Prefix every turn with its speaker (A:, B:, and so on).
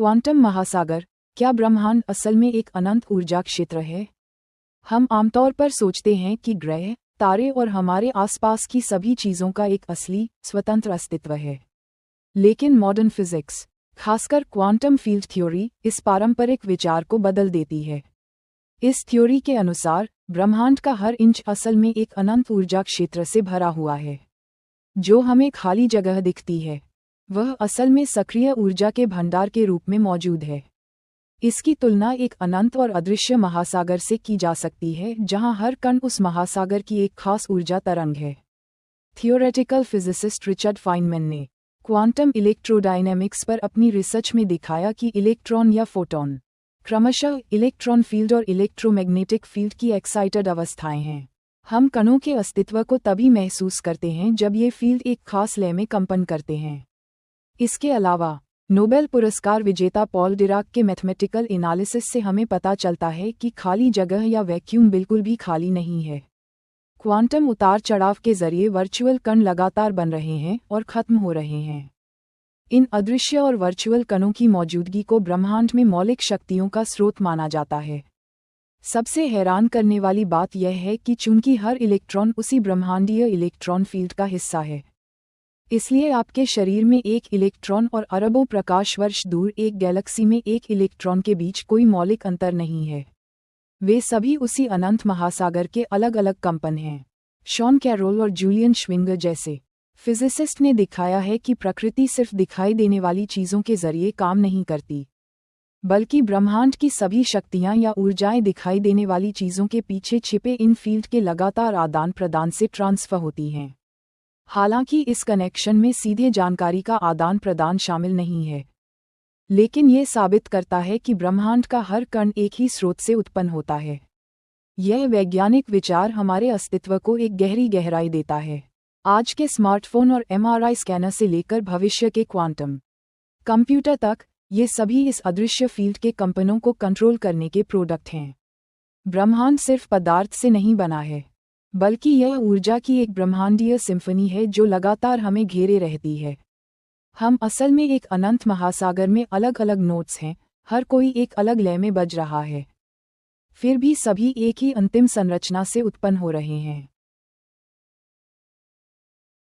A: Quantum महासागर, क्या ब्रह्मांड असल में एक अनंत ऊर्जा क्षेत्र है? हम आमतौर पर सोचते हैं कि ग्रह, तारे और हमारे आसपास की सभी चीज़ों का एक असली, स्वतंत्र अस्तित्व है। लेकिन मॉडर्न फिजिक्स, खासकर क्वांटम फील्ड थ्योरी, इस पारंपरिक विचार को बदल देती है। इस थ्योरी के अनुसार, ब्रह्मांड का हर इंच असल में एक अनंत ऊर्जा क्षेत्र से भरा हुआ है। जो हमें खाली जगह दिखती है, वह असल में सक्रिय ऊर्जा के भंडार के रूप में मौजूद है। इसकी तुलना एक अनंत और अदृश्य महासागर से की जा सकती है, जहां हर कण उस महासागर की एक खास ऊर्जा तरंग है। थियोरेटिकल फिजिसिस्ट रिचर्ड फाइनमैन ने क्वांटम इलेक्ट्रोडायनेमिक्स पर अपनी रिसर्च में दिखाया कि इलेक्ट्रॉन या फोटॉन, क्रमशः इलेक्ट्रॉन फील्ड और इलेक्ट्रोमैग्नेटिक फील्ड की एक्साइटेड अवस्थाएं हैं। हम कणों के अस्तित्व को तभी महसूस करते हैं जब ये फील्ड एक खास लय में कंपन करते हैं। इसके अलावा, नोबेल पुरस्कार विजेता पॉल डिराक के मैथमेटिकल एनालिसिस से हमें पता चलता है कि खाली जगह या वैक्यूम बिल्कुल भी खाली नहीं है। क्वांटम उतार चढ़ाव के जरिए वर्चुअल कण लगातार बन रहे हैं और खत्म हो रहे हैं। इन अदृश्य और वर्चुअल कणों की मौजूदगी को ब्रह्मांड में मौलिक शक्तियों का स्रोत माना जाता है। सबसे हैरान करने वाली बात यह है कि चूंकि हर इलेक्ट्रॉन उसी ब्रह्मांडीय इलेक्ट्रॉन फील्ड का हिस्सा है, इसलिए आपके शरीर में एक इलेक्ट्रॉन और अरबों प्रकाश वर्ष दूर एक गैलेक्सी में एक इलेक्ट्रॉन के बीच कोई मौलिक अंतर नहीं है। वे सभी उसी अनंत महासागर के अलग अलग कंपन हैं। शॉन कैरोल और जूलियन श्विंगर जैसे फिजिसिस्ट ने दिखाया है कि प्रकृति सिर्फ दिखाई देने वाली चीज़ों के जरिए काम नहीं करती, बल्कि ब्रह्मांड की सभी शक्तियां या ऊर्जाएं दिखाई देने वाली चीज़ों के पीछे छिपे इन फील्ड के लगातार आदान प्रदान से ट्रांसफर होती हैं। हालांकि इस कनेक्शन में सीधे जानकारी का आदान प्रदान शामिल नहीं है, लेकिन ये साबित करता है कि ब्रह्मांड का हर कण एक ही स्रोत से उत्पन्न होता है। यह वैज्ञानिक विचार हमारे अस्तित्व को एक गहरी गहराई देता है। आज के स्मार्टफोन और MRI स्कैनर से लेकर भविष्य के क्वांटम कंप्यूटर तक, ये सभी इस अदृश्य फील्ड के कंपनों को कंट्रोल करने के प्रोडक्ट हैं। ब्रह्मांड सिर्फ पदार्थ से नहीं बना है, बल्कि यह ऊर्जा की एक ब्रह्मांडीय सिम्फनी है जो लगातार हमें घेरे रहती है। हम असल में एक अनंत महासागर में अलग अलग नोट्स हैं, हर कोई एक अलग लय में बज रहा है, फिर भी सभी एक ही अंतिम संरचना से उत्पन्न हो रहे हैं।